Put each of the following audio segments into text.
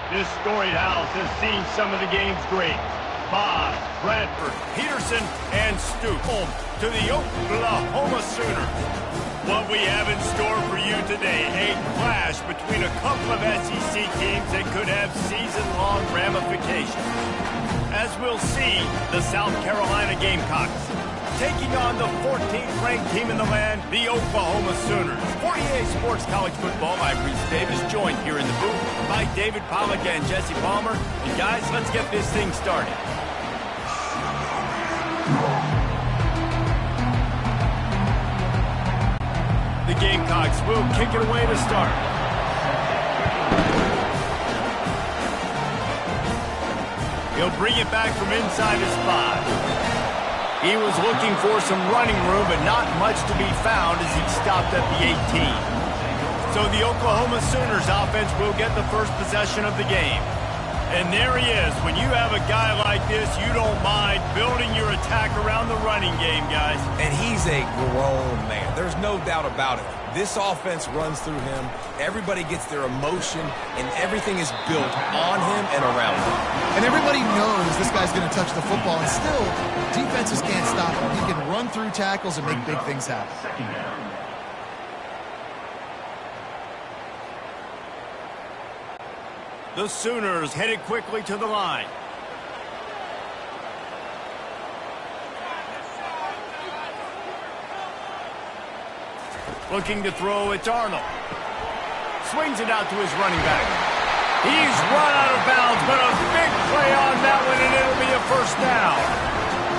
This storied house has seen some of the game's greats. Bob, Bradford, Peterson, and Stoops. Home to the Oklahoma Sooners. What we have in store for you today, a clash between a couple of SEC teams that could have season-long ramifications. As we'll see, the South Carolina Gamecocks taking on the 14th ranked team in the land, the Oklahoma Sooners. 48 Sports College Football, I'm Reese Davis, joined here in the booth by David Pollack and Jesse Palmer. And guys, let's get this thing started. The Gamecocks will kick it away to start. He'll bring it back from inside his 5. He was looking for some running room, but not much to be found as he stopped at the 18. So the Oklahoma Sooners offense will get the first possession of the game. And there he is. When you have a guy like this, you don't mind building your attack around the running game, guys. And he's a grown man. There's no doubt about it. This offense runs through him. Everybody gets their emotion, and everything is built on him and around him. And everybody knows this guy's going to touch the football, and still, defenses can't stop him. He can run through tackles and make big things happen. The Sooners headed quickly to the line. Looking to throw, it's Arnold. Swings it out to his running back. He's run out of bounds, but a big play on that one, and it'll be a first down.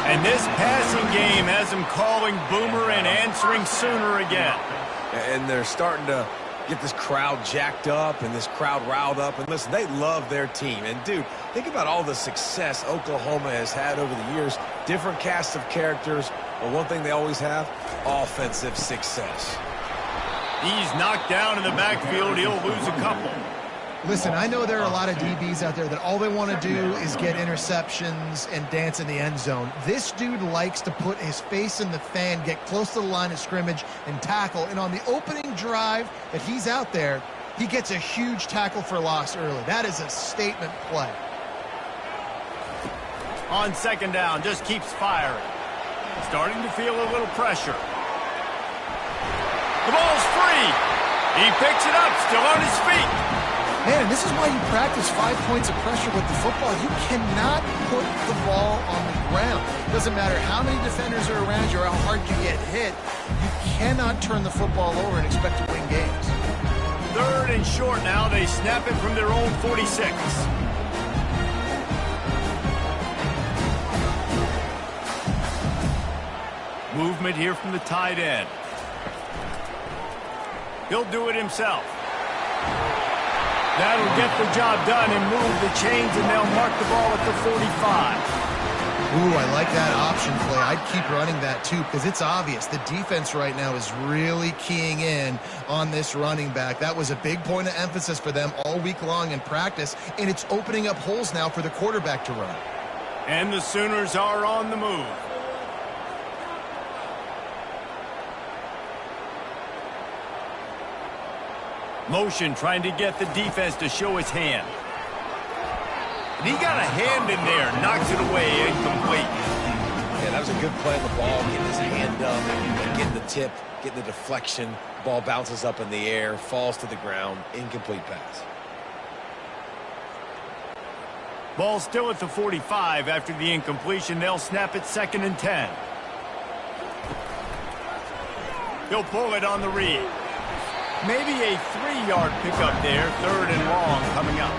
And this passing game has him calling Boomer and answering Sooner again. And they're starting to get this crowd jacked up and this crowd riled up. And listen, they love their team. And, dude, think about all the success Oklahoma has had over the years. Different casts of characters. But one thing they always have, offensive success. He's knocked down in the backfield. He'll lose a couple. Listen, I know there are a lot of DBs out there that all they want to do is get interceptions and dance in the end zone. This dude likes to put his face in the fan, get close to the line of scrimmage, and tackle. And on the opening drive that he's out there, he gets a huge tackle for loss early. That is a statement play. On second down, just keeps firing. Starting to feel a little pressure. The ball's free. He picks it up, still on his feet. Man, this is why you practice 5 points of pressure with the football. You cannot put the ball on the ground. It doesn't matter how many defenders are around you or how hard you get hit. You cannot turn the football over and expect to win games. Third and short now. They snap it from their own 46. Movement here from the tight end. He'll do it himself. That'll get the job done and move the chains, and they'll mark the ball at the 45. Ooh, I like that option play. I'd keep running that too because it's obvious. The defense right now is really keying in on this running back. That was a big point of emphasis for them all week long in practice, and it's opening up holes now for the quarterback to run. And the Sooners are on the move. Motion trying to get the defense to show his hand. And he got a hand in there, knocks it away, incomplete. Yeah, that was a good play on the ball, getting his hand up, getting the tip, getting the deflection. Ball bounces up in the air, falls to the ground, incomplete pass. Ball still at the 45 after the incompletion. They'll snap it 2nd and 10. He'll pull it on the read. Maybe a 3-yard pickup there, 3rd and long coming up.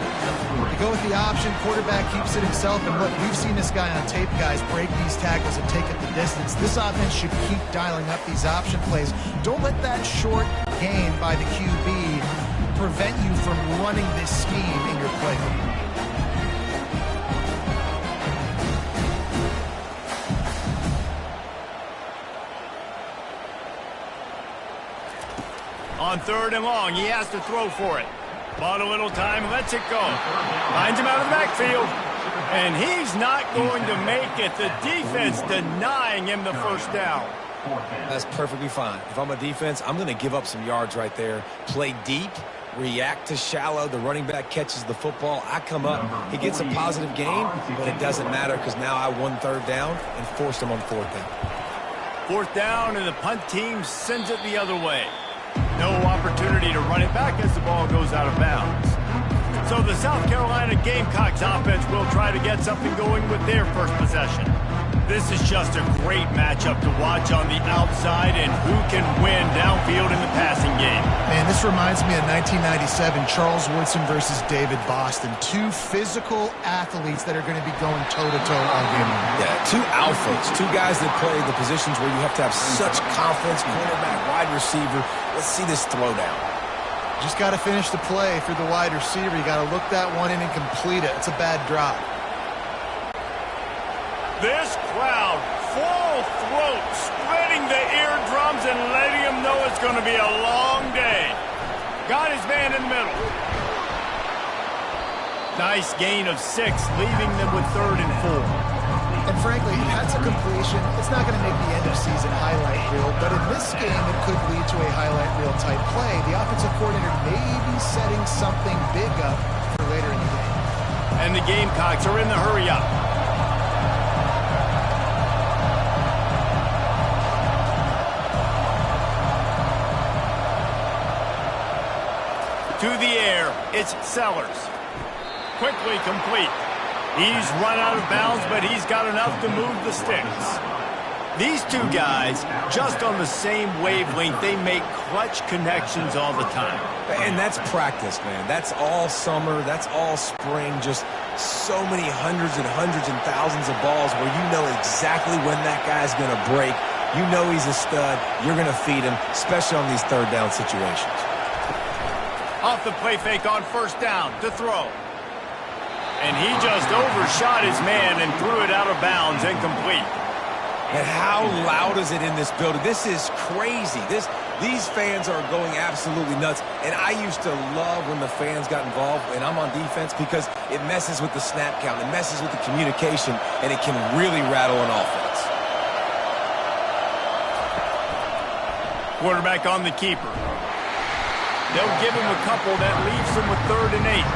You go with the option, quarterback keeps it himself, and look, we've seen this guy on tape, guys, break these tackles and take it the distance. This offense should keep dialing up these option plays. Don't let that short gain by the QB prevent you from running this scheme in your playbook. On 3rd and long, he has to throw for it. Bought a little time, lets it go. Finds him out of the backfield. And he's not going to make it. The defense denying him the first down. That's perfectly fine. If I'm a defense, I'm going to give up some yards right there. Play deep react to shallow. The running back catches the football. I come up. He gets a positive gain, but it doesn't matter because now I won third down and forced him on fourth down. Fourth down, and the punt team sends it the other way. No opportunity to run it back as the ball goes out of bounds. So the South Carolina Gamecocks offense will try to get something going with their first possession. This is just a great matchup to watch on the outside and who can win downfield in the passing game. Man, this reminds me of 1997, Charles Woodson versus David Boston. Two physical athletes that are going to be going toe-to-toe all game long. Yeah, two alphas, two guys that play the positions where you have to have such confidence, quarterback, wide receiver. Let's see this throwdown. Just got to finish the play for the wide receiver. You got to look that one in and complete it. It's a bad drop. This crowd, full throat, spreading the eardrums and letting him know it's going to be a long day. Got his man in the middle. Nice gain of 6, leaving them with 3rd and 4. And frankly, that's a completion. It's not going to make the end of season highlight reel, but in this game, it could lead to a highlight reel type play. The offensive coordinator may be setting something big up for later in the game. And the Gamecocks are in the hurry up. To the air, it's Sellers. Quickly complete. He's run out of bounds, but he's got enough to move the sticks. These two guys, just on the same wavelength, they make clutch connections all the time. And that's practice, man. That's all summer. That's all spring. Just so many hundreds and thousands of balls where you know exactly when that guy's going to break. You know he's a stud. You're going to feed him, especially on these third down situations. Off the play fake on first down to throw. And he just overshot his man and threw it out of bounds, incomplete. And how loud is it in this building? This is crazy. These fans are going absolutely nuts. And I used to love when the fans got involved, and I'm on defense, because it messes with the snap count. It messes with the communication, and it can really rattle an offense. Quarterback on the keeper. They'll give him a couple that leaves him with 3rd and 8.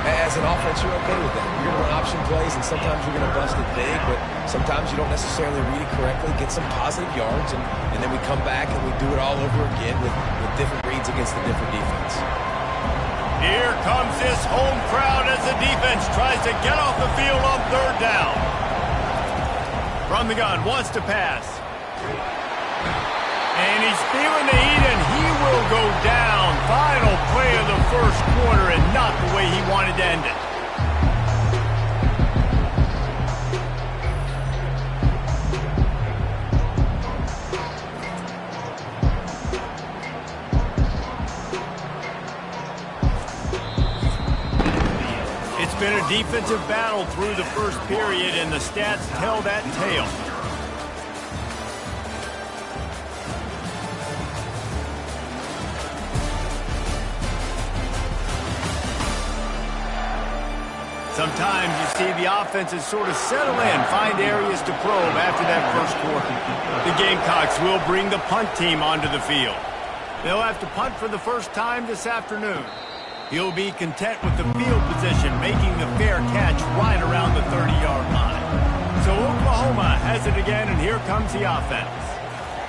As an offense, you're okay with that. You're going to run option plays, and sometimes you're going to bust it big, but sometimes you don't necessarily read it correctly, get some positive yards, and then we come back and we do it all over again with different reads against the different defense. Here comes this home crowd as the defense tries to get off the field on 3rd down. From the gun, wants to pass. And he's feeling the heat, and he will go down. Final play of the first quarter, and not the way he wanted to end it. It's been a defensive battle through the first period, and the stats tell that tale. Sometimes you see the offenses sort of settle in, find areas to probe after that first quarter. The Gamecocks will bring the punt team onto the field. They'll have to punt for the first time this afternoon. He'll be content with the field position, making the fair catch right around the 30-yard line. So Oklahoma has it again, and here comes the offense.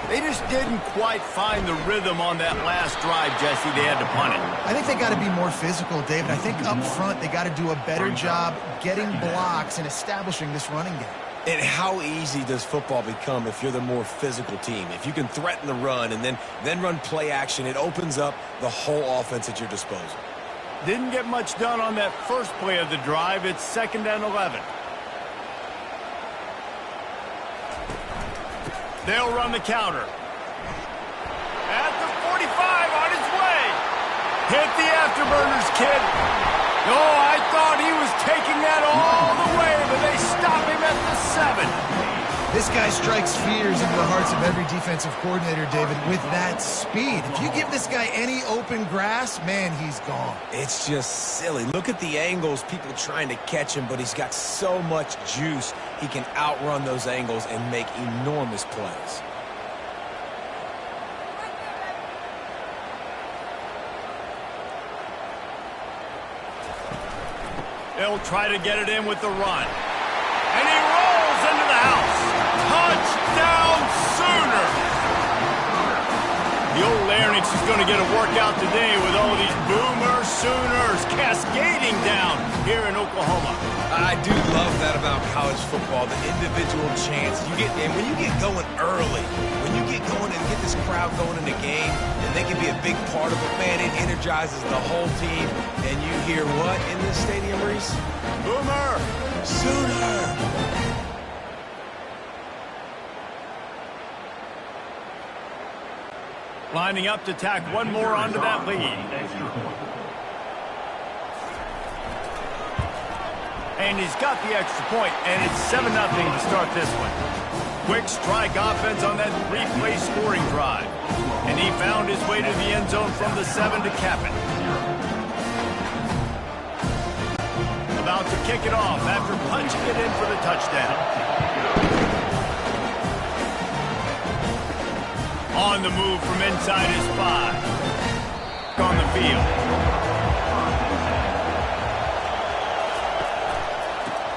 They just didn't quite find the rhythm on that last drive, Jesse. They had to punt it. I think they got to be more physical, David. I think up front they got to do a better job getting blocks and establishing this running game. And how easy does football become if you're the more physical team? If you can threaten the run and then run play action, it opens up the whole offense at your disposal. Didn't get much done on that first play of the drive. It's 2nd and 11. They'll run the counter. At the 45, on his way. Hit the afterburners, kid. Oh, I thought he was taking that all the way, but they stop him at the 7. This guy strikes fears into the hearts of every defensive coordinator, David, with that speed. If you give this guy any open grass, man, he's gone. It's just silly. Look at the angles, people trying to catch him, but he's got so much juice. He can outrun those angles and make enormous plays. They'll try to get it in with the run. And he rolls into the house. Touchdown Sooners! The old Larynx is going to get a workout today with all these Boomer Sooners cascading down here in Oklahoma. I do love that about college football, the individual chance. And when you get going early, when you get going and get this crowd going in the game, and they can be a big part of it, man, it energizes the whole team. And you hear what in this stadium, Reese? Boomer Sooner! Lining up to tack one more onto that lead. And he's got the extra point, and it's 7-0 to start this one. Quick strike offense on that three-play scoring drive. And he found his way to the end zone from the 7 to cap it. About to kick it off after punching it in for the touchdown. On the move from inside his 5. On the field.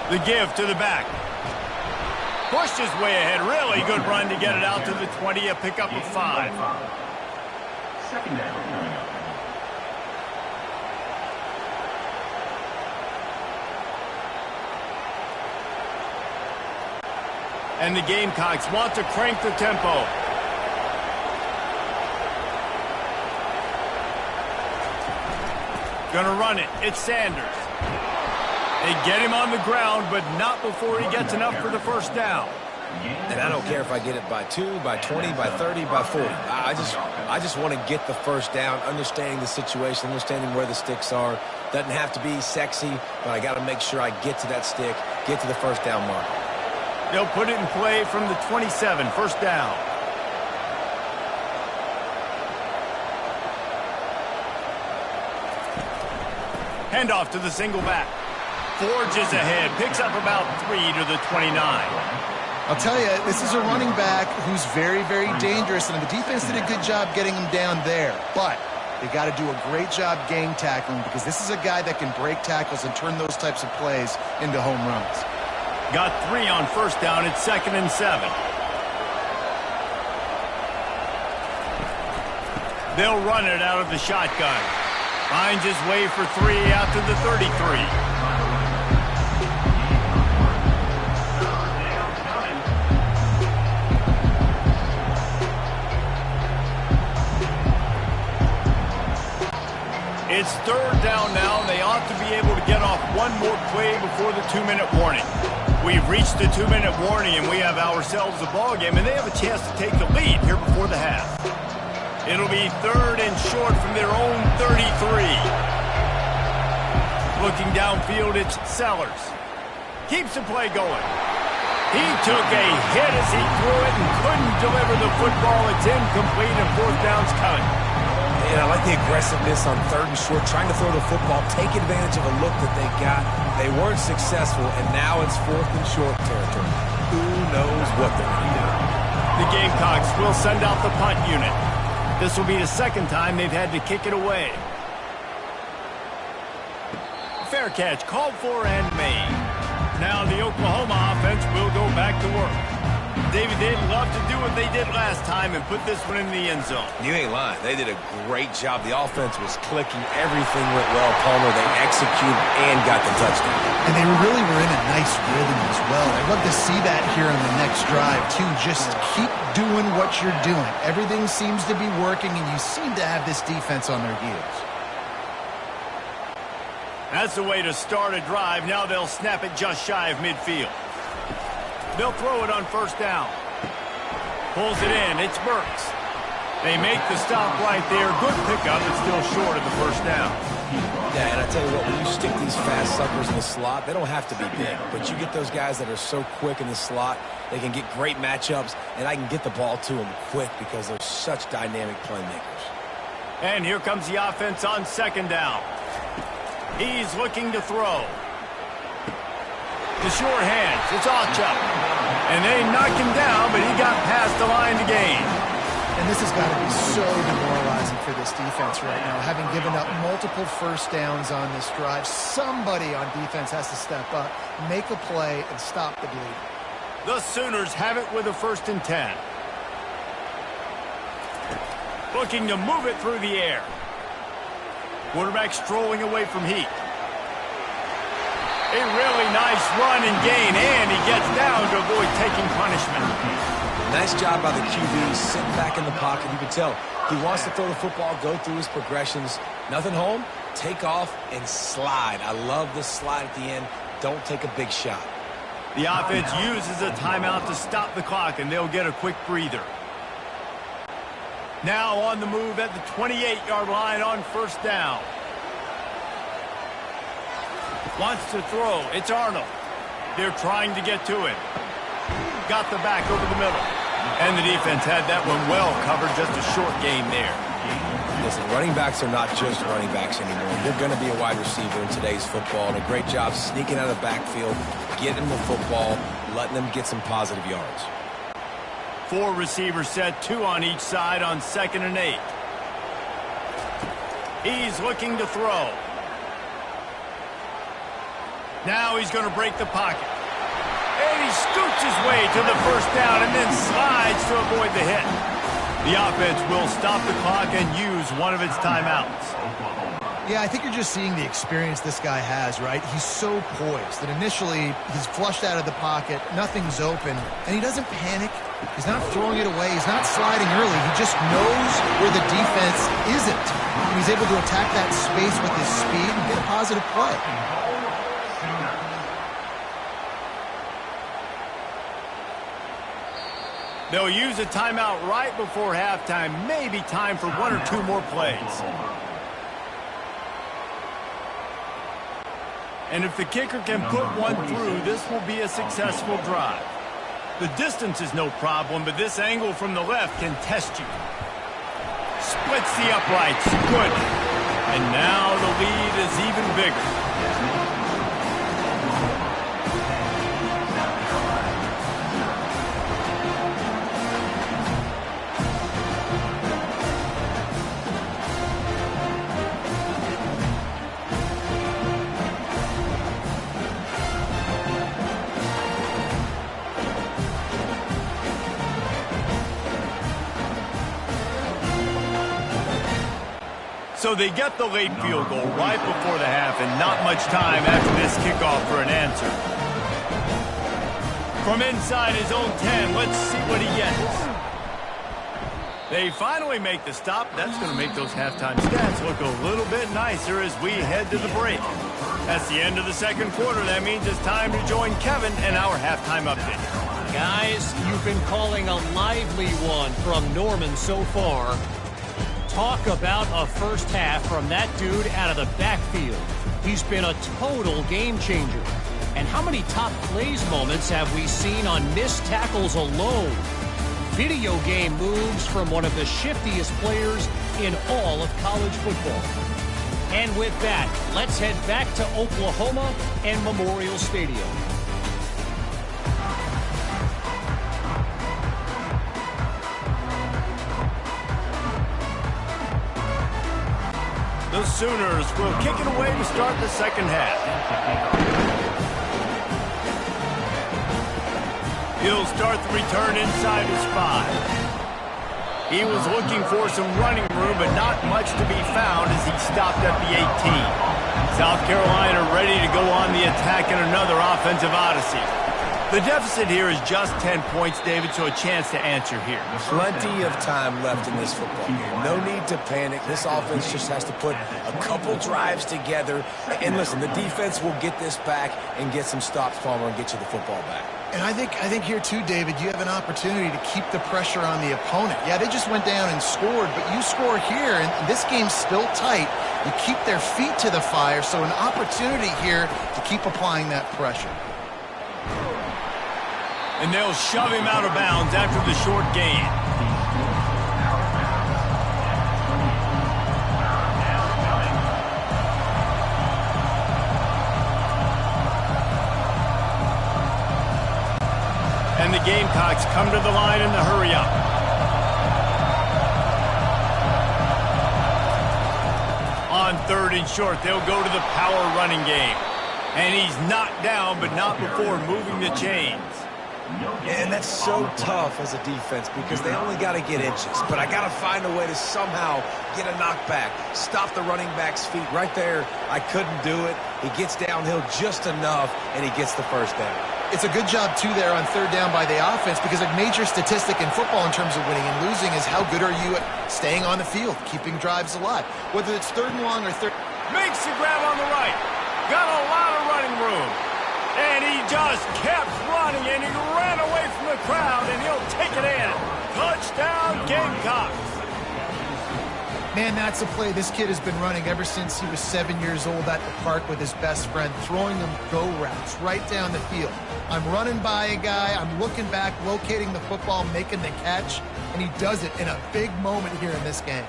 The give to the back. Pushed his way ahead. Really good run to get it out to the 20. A pickup of 5. Second down. And the Gamecocks want to crank the tempo. Gonna run it. It's Sanders. They get him on the ground, but not before he gets enough for the first down. And I don't care if I get it by 2, by 20, by 30, by 40. I just want to get the first down, understanding the situation, understanding where the sticks are. Doesn't have to be sexy, but I got to make sure I get to that stick, get to the first down mark. They'll put it in play from the 27, first down. Handoff to the single back. Forges ahead, picks up about 3 to the 29. I'll tell you, this is a running back who's very, very dangerous, and the defense did a good job getting him down there. But they got to do a great job game tackling, because this is a guy that can break tackles and turn those types of plays into home runs. Got 3 on first down. It's 2nd and 7. They'll run it out of the shotgun. Finds his way for 3 out to the 33. It's 3rd down now, and they ought to be able to get off one more play before the 2-minute warning. We've reached the 2-minute warning, and we have ourselves a ball game, and they have a chance to take the lead here before the half. It'll be 3rd and short from their own 33. Looking downfield, it's Sellers. Keeps the play going. He took a hit as he threw it and couldn't deliver the football. It's incomplete, and 4th down's coming. And I like the aggressiveness on 3rd and short, trying to throw the football, take advantage of a look that they got. They weren't successful, and now it's 4th and short territory. Who knows what they're going to do? The Gamecocks will send out the punt unit. This will be the 2nd time they've had to kick it away. Fair catch called for and made. Now the Oklahoma offense will go back to work. David, they'd love to do what they did last time and put this one in the end zone. You ain't lying. They did a great job. The offense was clicking. Everything went well, Palmer. They executed and got the touchdown. And they really were in a nice rhythm as well. I'd love to see that here on the next drive, too. Just keep doing what you're doing. Everything seems to be working, and you seem to have this defense on their heels. That's the way to start a drive. Now they'll snap it just shy of midfield. They'll throw it on first down. Pulls it in. It's Burks. They make the stop right there. Good pickup, but still short of the first down. Yeah, and I tell you what, when you stick these fast suckers in the slot, they don't have to be big. But you get those guys that are so quick in the slot, they can get great matchups, and I can get the ball to them quick because they're such dynamic playmakers. And here comes the offense on 2nd down. He's looking to throw. The short hands. It's Ochuk. And they knock him down, but he got past the line to gain. And this has got to be so demoralizing for this defense right now, having given up multiple first downs on this drive. Somebody on defense has to step up, make a play, and stop the bleed. The Sooners have it with a 1st and 10. Looking to move it through the air. Quarterback strolling away from heat. A really nice run and gain, and he gets down to avoid taking punishment. Nice job by the QB, sitting back in the pocket. You can tell he wants to throw the football, go through his progressions. Nothing home, take off, and slide. I love the slide at the end. Don't take a big shot. The offense uses a timeout to stop the clock, and they'll get a quick breather. Now on the move at the 28-yard line on 1st down. Wants to throw. It's Arnold. They're trying to get to him. Got the back over the middle. And the defense had that one well covered. Just a short game there. Listen, running backs are not just running backs anymore. You're going to be a wide receiver in today's football. And a great job sneaking out of the backfield, getting the football, letting them get some positive yards. 4 receivers set, 2 on each side on 2nd and 8. He's looking to throw. Now he's going to break the pocket. And he scoots his way to the 1st down and then slides to avoid the hit. The offense will stop the clock and use one of its timeouts. Yeah, I think you're just seeing the experience this guy has, right? He's so poised that initially he's flushed out of the pocket, nothing's open, and he doesn't panic. He's not throwing it away. He's not sliding early. He just knows where the defense isn't. And he's able to attack that space with his speed and get a positive play. They'll use a timeout right before halftime. Maybe time for 1 or 2 more plays. And if the kicker can put one through, this will be a successful drive. The distance is no problem, but this angle from the left can test you. Splits the uprights. Good. And now the lead is even bigger. So they get the late field goal right before the half, and not much time after this kickoff for an answer. From inside his own 10, let's see what he gets. They finally make the stop. That's going to make those halftime stats look a little bit nicer as we head to the break. That's the end of the 2nd quarter. That means it's time to join Kevin and our halftime update. Guys, you've been calling a lively one from Norman so far. Talk about a first half from that dude out of the backfield. He's been a total game changer. And how many top plays moments have we seen on missed tackles alone? Video game moves from one of the shiftiest players in all of college football. And with that, let's head back to Oklahoma and Memorial Stadium. The Sooners will kick it away to start the 2nd half. He'll start the return inside his 5. He was looking for some running room, but not much to be found as he stopped at the 18. South Carolina ready to go on the attack in another offensive odyssey. The deficit here is just 10 points, David, so a chance to answer here. Plenty of time left in this football game. No need to panic. This offense just has to put a couple drives together. And listen, the defense will get this back and get some stops, Palmer, and get you the football back. And I think here too, David, you have an opportunity to keep the pressure on the opponent. Yeah, they just went down and scored, but you score here, and this game's still tight. You keep their feet to the fire, so an opportunity here to keep applying that pressure. And they'll shove him out of bounds after the short gain. And the Gamecocks come to the line in the hurry up. On 3rd and short, they'll go to the power running game. And he's knocked down, but not before moving the chains. And that's so tough as a defense because they only got to get inches. But I got to find a way to somehow get a knockback, stop the running back's feet. Right there, I couldn't do it. He gets downhill just enough, and he gets the first down. It's a good job, too, there on 3rd down by the offense because a major statistic in football in terms of winning and losing is how good are you at staying on the field, keeping drives alive. Whether it's 3rd and long or 3rd. Makes the grab on the right. Got a lot of running room. And he just kept running, and he ran away from the crowd, and he'll take it in. Touchdown, Gamecocks. Man, that's a play this kid has been running ever since he was 7 years old at the park with his best friend, throwing them go routes right down the field. I'm running by a guy, I'm looking back, locating the football, making the catch, and he does it in a big moment here in this game.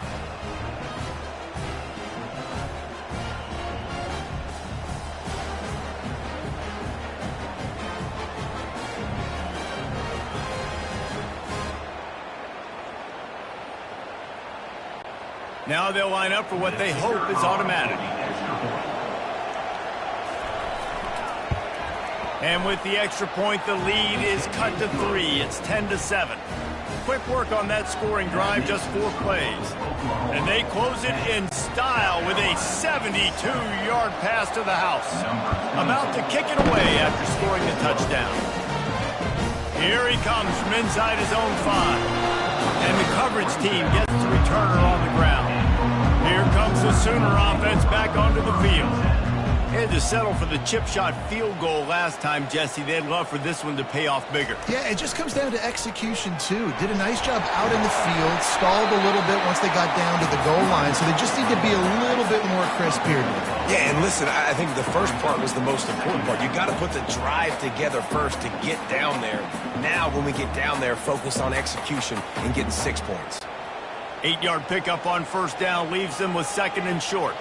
Now they'll line up for what they hope is automatic. And with the extra point, the lead is cut to 3. It's 10-7. Quick work on that scoring drive, just 4 plays. And they close it in style with a 72-yard pass to the house. About to kick it away after scoring the touchdown. Here he comes from inside his own 5. And the coverage team gets the returner on the ground. Here comes the Sooner offense back onto the field. They had to settle for the chip shot field goal last time, Jesse. They'd love for this one to pay off bigger. Yeah, it just comes down to execution, too. Did a nice job out in the field, stalled a little bit once they got down to the goal line, so they just need to be a little bit more crisp here. Yeah, and listen, I think the first part was the most important part. You got to put the drive together first to get down there. Now, when we get down there, focus on execution and getting 6 points. 8-yard pickup on 1st down leaves them with 2nd and short.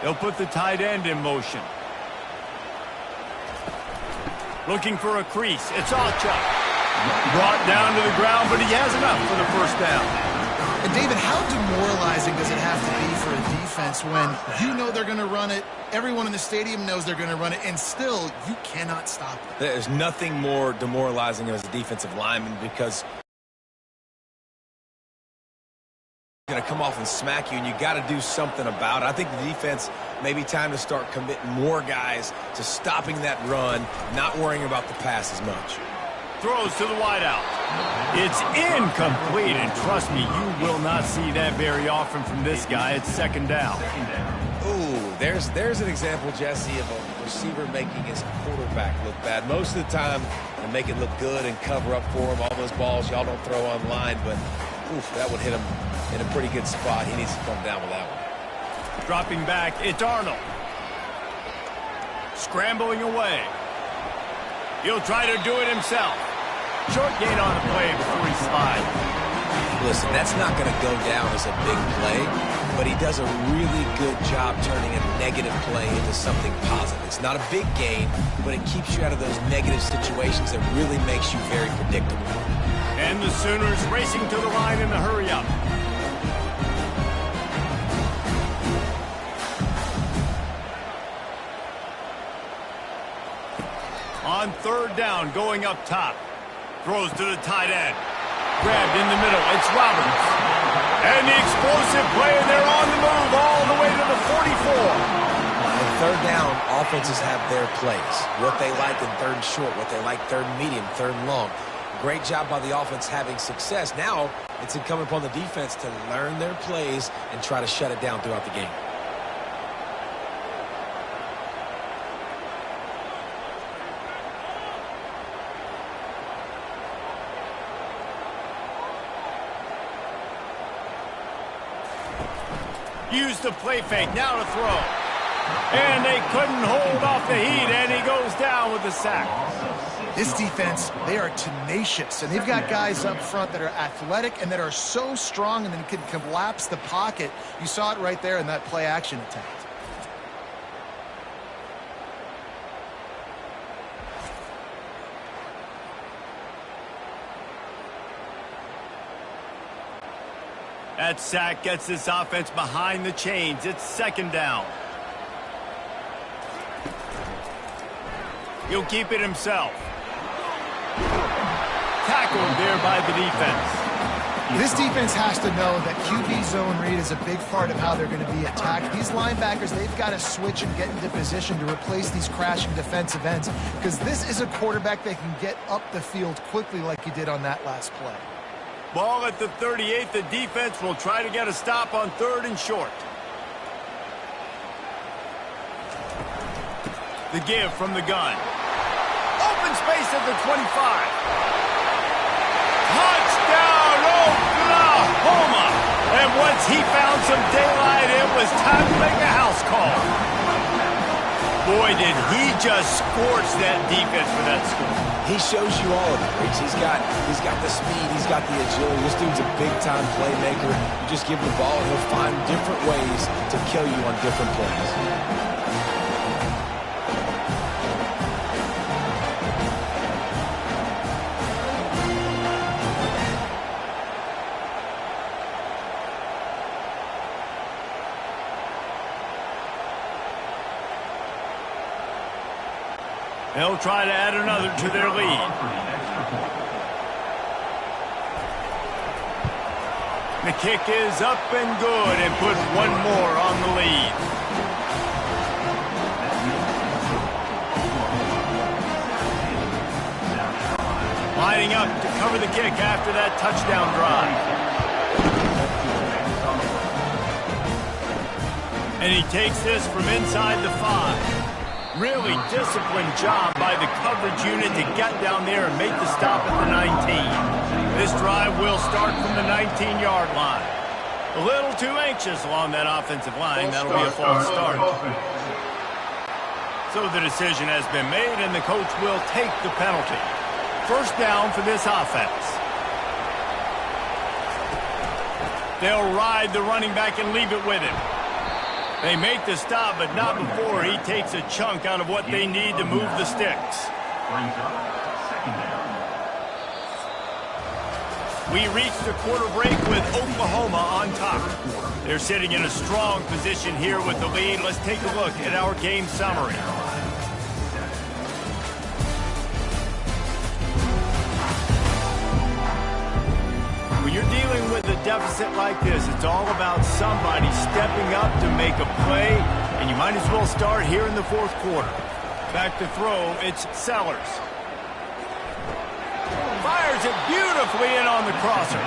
They'll put the tight end in motion. Looking for a crease. It's Ocha. Brought down to the ground, but he has enough for the 1st down. And David, how demoralizing does it have to be for a defense when you know they're going to run it, everyone in the stadium knows they're going to run it, and still you cannot stop it? There's nothing more demoralizing as a defensive lineman because going to come off and smack you, and you got to do something about it. I think the defense maybe time to start committing more guys to stopping that run, not worrying about the pass as much. Throws to the wideout. It's incomplete, and trust me, you will not see that very often from this guy. It's 2nd down. Ooh, there's an example, Jesse, of a receiver making his quarterback look bad. Most of the time, they make it look good and cover up for him. All those balls y'all don't throw online, but oof, that would hit him in a pretty good spot. He needs to come down with that one. Dropping back, it's Arnold. Scrambling away. He'll try to do it himself. Short gain on the play before he slides. Listen, that's not going to go down as a big play, but he does a really good job turning a negative play into something positive. It's not a big gain, but it keeps you out of those negative situations that really makes you very predictable. And the Sooners racing to the line in the hurry-up. On 3rd down, going up top. Throws to the tight end. Grabbed in the middle. It's Roberts. And the explosive play, and they're on the move all the way to the 44. On 3rd down, offenses have their plays. What they like in 3rd and short, what they like 3rd and medium, 3rd and long. Great job by the offense having success. Now, it's incumbent upon the defense to learn their plays and try to shut it down throughout the game. Use the play fake, now to throw. And they couldn't hold off the heat, and he goes down with the sack. This defense, they are tenacious, and they've got guys up front that are athletic and that are so strong and then can collapse the pocket. You saw it right there in that play-action attempt. That sack gets this offense behind the chains. It's second down. He'll keep it himself. Tackled there by the defense. This defense has to know that QB zone read is a big part of how they're going to be attacked. These linebackers, they've got to switch and get into position to replace these crashing defensive ends, because this is a quarterback that can get up the field quickly like he did on that last play. Ball at the 38. The defense will try to get a stop on 3rd and short. The give from the gun. Open space at the 25. Touchdown, Oklahoma! And once he found some daylight, it was time to make a house call. Boy, did he just scorch that defense for that score. He shows you all of it, Riggs. He's got the speed, he's got the agility. This dude's a big-time playmaker. You just give him the ball, and he'll find different ways to kill you on different plays. They'll try to add another to their lead. The kick is up and good and puts one more on the lead. Lining up to cover the kick after that touchdown drive. And he takes this from inside the 5. Really disciplined job by the coverage unit to get down there and make the stop at the 19. This drive will start from the 19-yard line. A little too anxious along that offensive line. That'll be a false start. So the decision has been made, and the coach will take the penalty. First down for this offense. They'll ride the running back and leave it with him. They make the stop, but not before he takes a chunk out of what they need to move the sticks. We reach the quarter break with Oklahoma on top. They're sitting in a strong position here with the lead. Let's take a look at our game summary. When you're dealing with a deficit like this, it's all about somebody stepping up to make a play, and you might as well start here in the 4th quarter. Back to throw, it's Sellers. Fires it beautifully in on the crosser.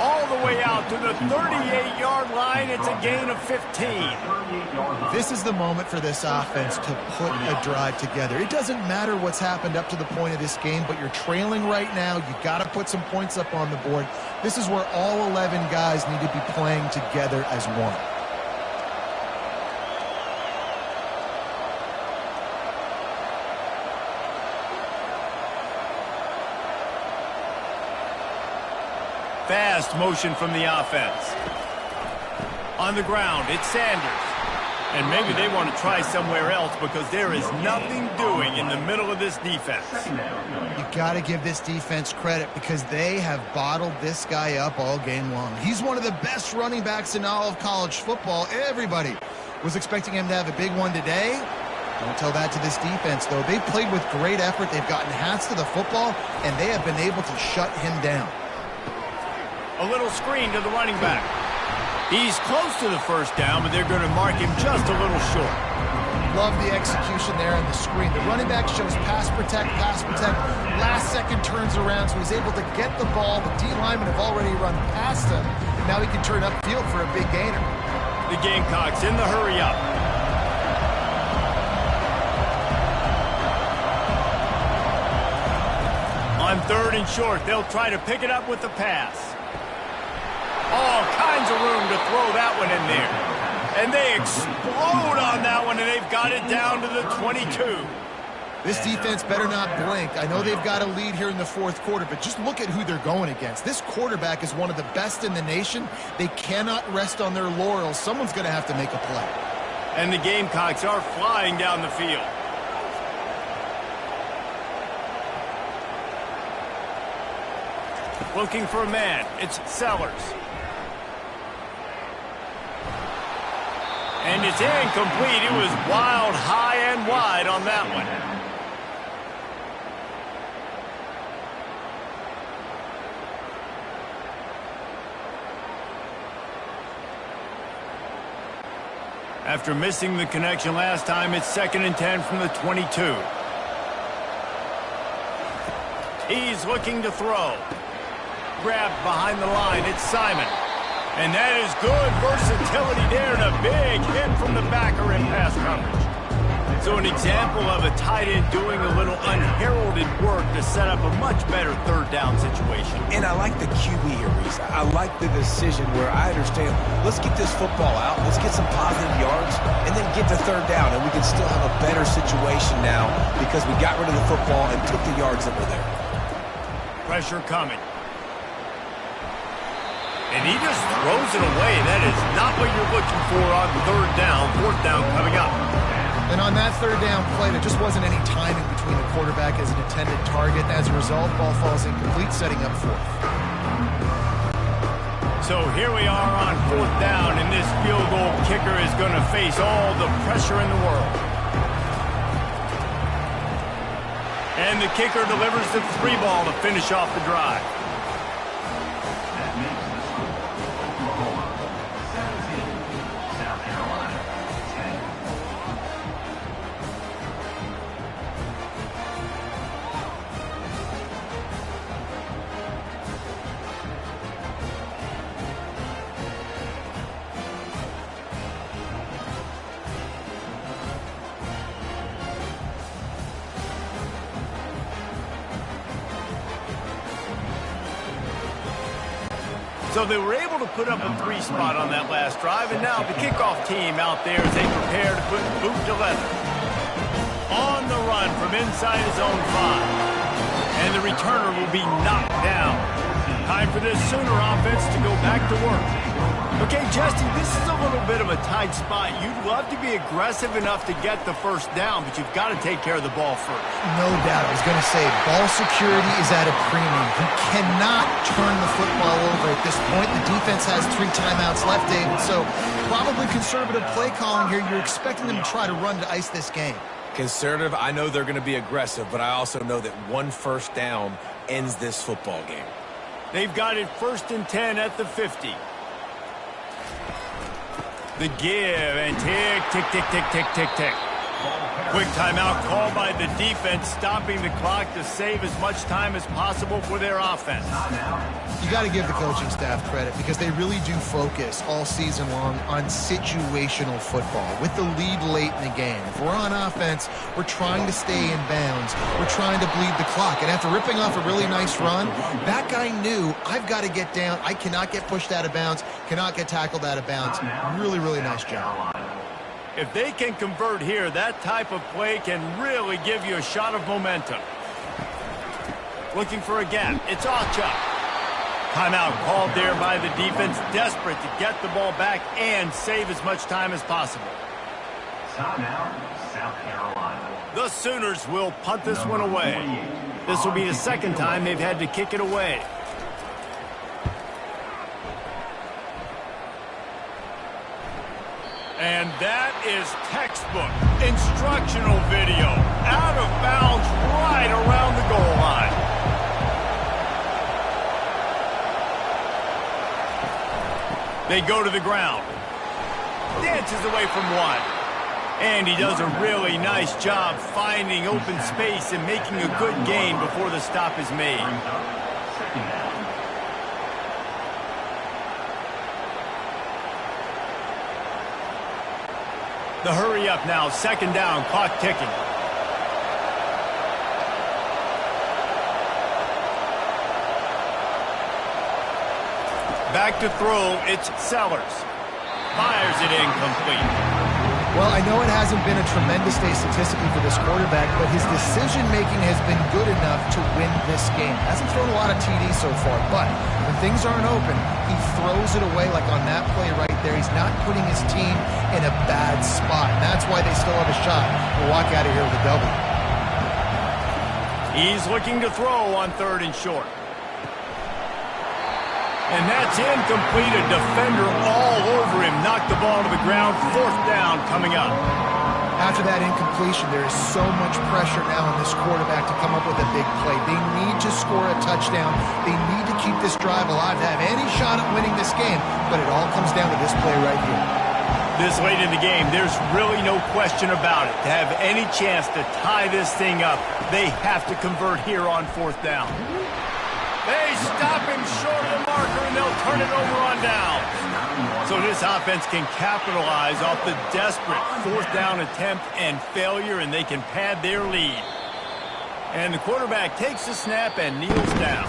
All the way out to the 38-yard line. It's a gain of 15. This is the moment for this offense to put a drive together. It doesn't matter what's happened up to the point of this game, but you're trailing right now. You got to put some points up on the board. This is where all 11 guys need to be playing together as one. Fast motion from the offense. On the ground, it's Sanders. And maybe they want to try somewhere else because there is nothing doing in the middle of this defense. You got to give this defense credit because they have bottled this guy up all game long. He's one of the best running backs in all of college football. Everybody was expecting him to have a big one today. Don't tell that to this defense, though. They've played with great effort. They've gotten hats to the football, and they have been able to shut him down. A little screen to the running back. He's close to the first down, but they're going to mark him just a little short. Love the execution there on the screen. The running back shows pass protect. Last second turns around, so he's able to get the ball. The D linemen have already run past him. Now he can turn upfield for a big gainer. The Gamecocks in the hurry up. On 3rd and short, they'll try to pick it up with the pass. All kinds of room to throw that one in there. And they explode on that one, and they've got it down to the 22. This defense better not blink. I know they've got a lead here in the 4th quarter, but just look at who they're going against. This quarterback is one of the best in the nation. They cannot rest on their laurels. Someone's going to have to make a play. And the Gamecocks are flying down the field. Looking for a man. It's Sellers. And it's incomplete. It was wild, high and wide on that one. After missing the connection last time, it's 2nd and 10 from the 22. He's looking to throw. Grabbed behind the line. It's Simon. And that is good versatility there, and a big hit from the backer in pass coverage. So an example of a tight end doing a little unheralded work to set up a much better 3rd down situation. And I like the QB here, Reese. I like the decision where I understand, let's get this football out, let's get some positive yards, and then get to 3rd down, and we can still have a better situation now because we got rid of the football and took the yards that were there. Pressure coming. And he just throws it away. That is not what you're looking for on 3rd down. 4th down coming up. And on that 3rd down play, there just wasn't any timing between the quarterback as an intended target. As a result, ball falls incomplete, setting up 4th. So here we are on 4th down, and this field goal kicker is going to face all the pressure in the world. And the kicker delivers the 3 ball to finish off the drive. That makes the score Oklahoma 17, South Carolina 10. So they were able to put up a 3 spot on that last drive, and now the kickoff team out there as they prepare to put boot to leather. On the run from inside his own 5. And the returner will be knocked down. Time for this Sooner offense to go back to work. Okay, Jesse, this is a little bit of a tight spot. You'd love to be aggressive enough to get the 1st down, but you've got to take care of the ball first. No doubt. I was going to say, ball security is at a premium. He cannot turn the football over at this point. The defense has 3 timeouts left, David, so probably conservative play calling here. You're expecting them to try to run to ice this game. Conservative, I know they're going to be aggressive, but I also know that 1 first down ends this football game. They've got it 1st and 10 at the 50. The give, and tick, tick, tick, tick, tick, tick, tick. Quick timeout called by the defense, stopping the clock to save as much time as possible for their offense. You got to give the coaching staff credit because they really do focus all season long on situational football with the lead late in the game. If we're on offense, we're trying to stay in bounds. We're trying to bleed the clock. And after ripping off a really nice run, that guy knew, I've got to get down. I cannot get pushed out of bounds, cannot get tackled out of bounds. Really, really nice job. If they can convert here, that type of play can really give you a shot of momentum. Looking for a gap. It's Ocha. Timeout called there by the defense, desperate to get the ball back and save as much time as possible. Timeout, South Carolina. The Sooners will punt this one away. This will be the 2nd time they've had to kick it away. And that is textbook instructional video. Out of bounds right around the goal line. They go to the ground. Dances away from 1. And he does a really nice job finding open space and making a good gain before the stop is made. 2nd down. The hurry up now, 2nd down, clock ticking. Back to throw, it's Sellers. Fires it incomplete. Well, I know it hasn't been a tremendous day statistically for this quarterback, but his decision-making has been good enough to win this game. Hasn't thrown a lot of TDs so far, but when things aren't open, he throws it away like on that play right there. He's not putting his team in a bad spot. And that's why they still have a shot to walk out of here with a W. He's looking to throw on 3rd and short. And that's incomplete. A defender all over him, knocked the ball to the ground. 4th down coming up. After that incompletion, there is so much pressure now on this quarterback to come up with a big play. They need to score a touchdown. They need to keep this drive alive to have any shot at winning this game, but it all comes down to this play right here. This late in the game, there's really no question about it. To have any chance to tie this thing up, they have to convert here on 4th down. They stop him short of the marker, and they'll turn it over on down. So this offense can capitalize off the desperate 4th down attempt and failure, and they can pad their lead. And the quarterback takes the snap and kneels down.